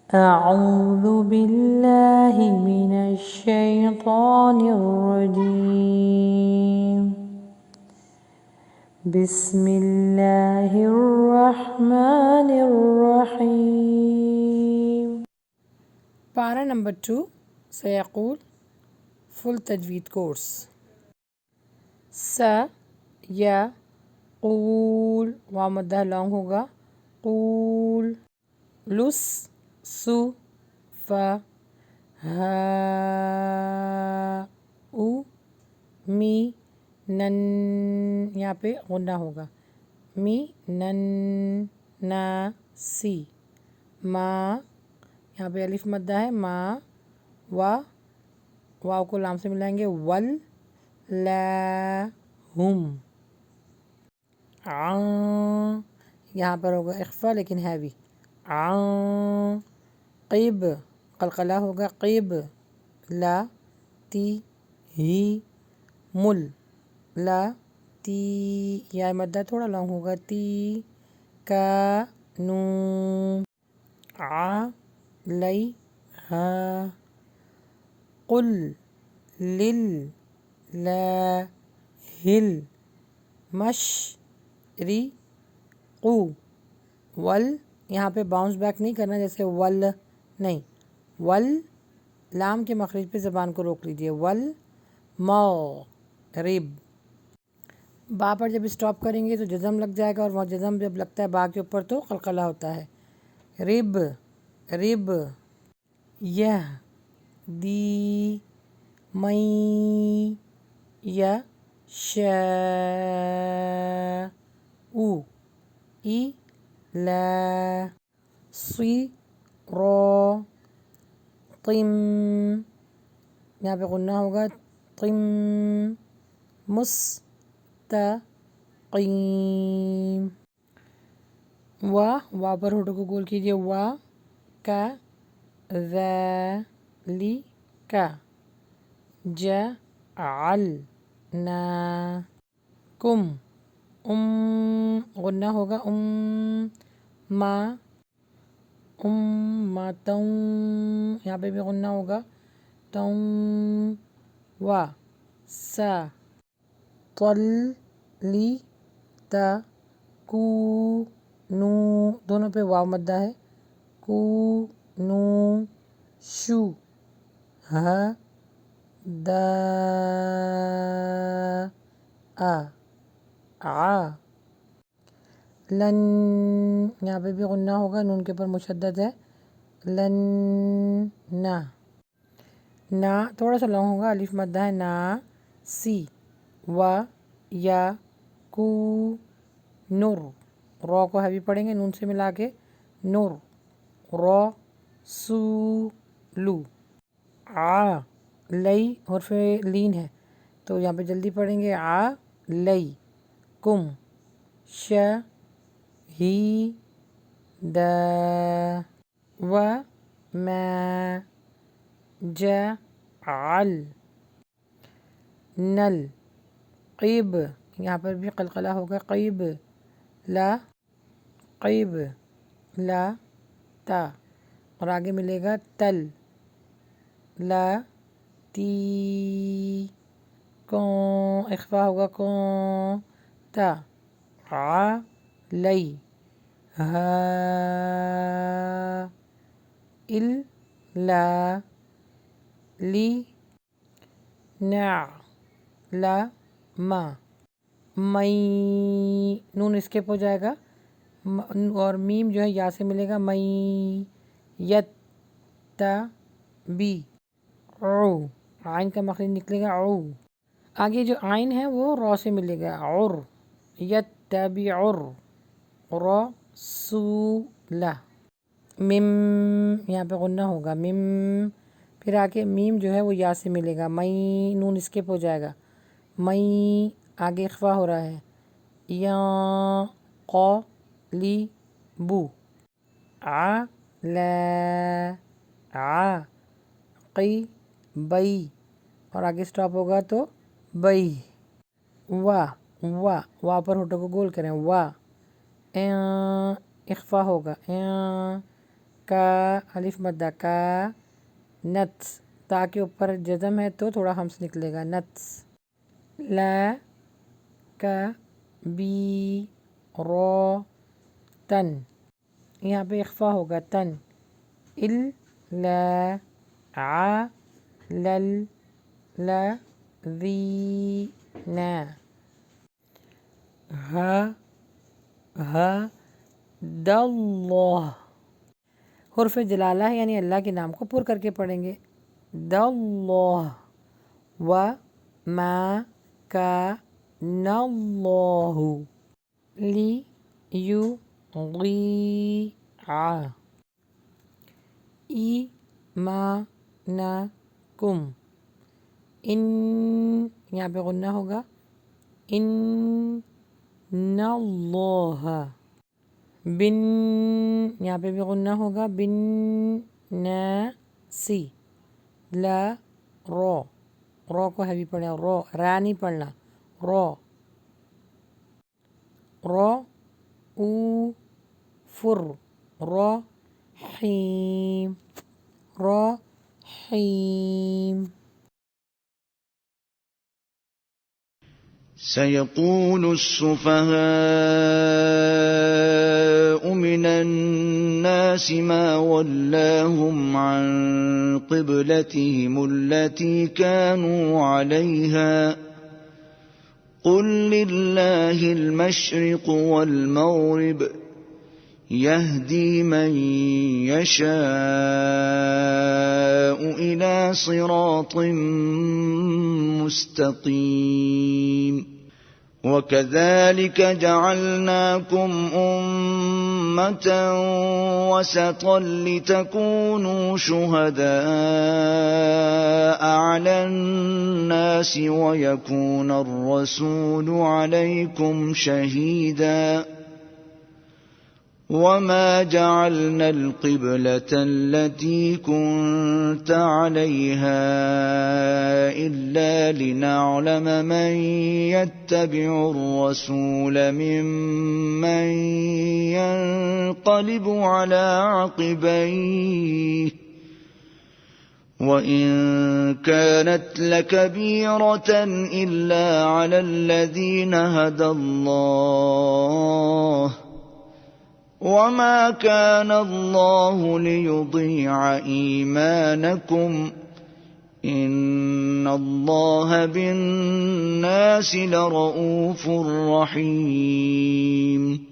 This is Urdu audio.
أعوذ بالله من الشيطان الرجيم بسم الله الرحمن الرحيم. پارہ نمبر 2 سيقول فل تجوید کورس. س یا قول واو مدہ لانگ ہوگا قول. لس سو ف ها او می نن یہاں پہ غنہ ہوگا می نن نا سی. ما یہاں پہ الف مدہ ہے ما واو کو لام سے ملائیں گے ول لا ہم. یہاں پر ہوگا اخفا لیکن ہیوی. قیب قلقلہ ہوگا قیب. لا تی ہی مل لا تی یا مدہ تھوڑا لانگ ہوگا تی کا نو. لئی ہا قل لل لا ہل مش ری قو. ول یہاں پہ باؤنس بیک نہیں کرنا جیسے ول نہیں. ول لام کے مخرج پہ زبان کو روک لیجئے. ول مغرب. با پر جب اسٹاپ کریں گے تو جزم لگ جائے گا اور وہ جزم جب لگتا ہے با کے اوپر تو قلقلہ ہوتا ہے. رب رب. یہ دی مئی یا شا او ای لا سی رو قم یہاں پہ غنہ ہوگا قم مستقیم. وا پر ہوٹوں کو گول کیجئے وا کا ذالک جعلناکم غنہ ہوگا ما امتوں یہاں پہ بھی غنہ ہوگا توں وا سا طلی تا کو نو دونوں پہ واو مدہ ہے کو نو شو ہا دا لن یہاں پہ بھی غنہ ہوگا نون کے اوپر مشدد ہے لن نا تھوڑا سا لانگ ہوگا الف مدہ ہے نا سی و یا کو نور. رو کو ہیوی پڑھیں گے نون سے ملا کے نور رو سو لو. لئی حرف لین ہے تو یہاں پہ جلدی پڑھیں گے لئی کم ہی دا و ما جعل نل قیب یہاں پر بھی قلقلہ ہوگا قیب لا تا اور آگے ملے گا تل لا تی کون اخفا ہوگا کون تا لئی ہا الا لی نا لا ما مئی نون اسکیپ ہو جائے گا اور میم جو ہے یا سے ملے گا مئی یت تا بی او آئین کا مخرج نکلے گا او. آگے جو آئین ہے وہ رو سے ملے گا اور یت تابی اور رسولہ. مم یہاں پہ غنہ ہوگا مم پھر آگے میم جو ہے وہ یا سے ملے گا مئی نون اسکیپ ہو جائے گا مئی آگے اخفا ہو رہا ہے یا لی بو قی بئی اور آگے سٹاپ ہوگا تو بئی. وا پر ہوٹوں کو گول کریں وا اخفا ہوگا کا الف مدہ کا نتس تا کے اوپر جزم ہے تو تھوڑا ہمس نکلے گا نتس لا کا بی رو تن یہاں پہ اخفا ہوگا تن ال لا ع لل لا ذی نا ہا ہا داللہ حرف جلالہ ہے یعنی اللہ کے نام کو پر کر کے پڑھیں گے داللہ و ما کا ناللہ لی یو غی ع ای ما نا کم ان یہاں پہ غنہ ہوگا ان اللہ بن یہاں پہ بھی غنہ ہوگا بن سی لا رو کو ہیوی پڑھا رو را نہیں پڑھنا رو او فر رحیم سيقول السفهاء من الناس ما ولاهم عن قبلتهم التي كانوا عليها قل لله المشرق والمغرب يهدي من يشاء إلى صراط مستقيم وكذلك جعلناكم أمة وسطا لتكونوا شهداء على الناس ويكون الرسول عليكم شهيدا وما جعلنا القبلة التي كنت عليها إلا لنعلم من يتبع الرسول ممن ينقلب على عقبيه وإن كانت لكبيرة إلا على الذين هدى الله وما كان الله ليضيع إيمانكم إن الله بالناس لرؤوف رحيم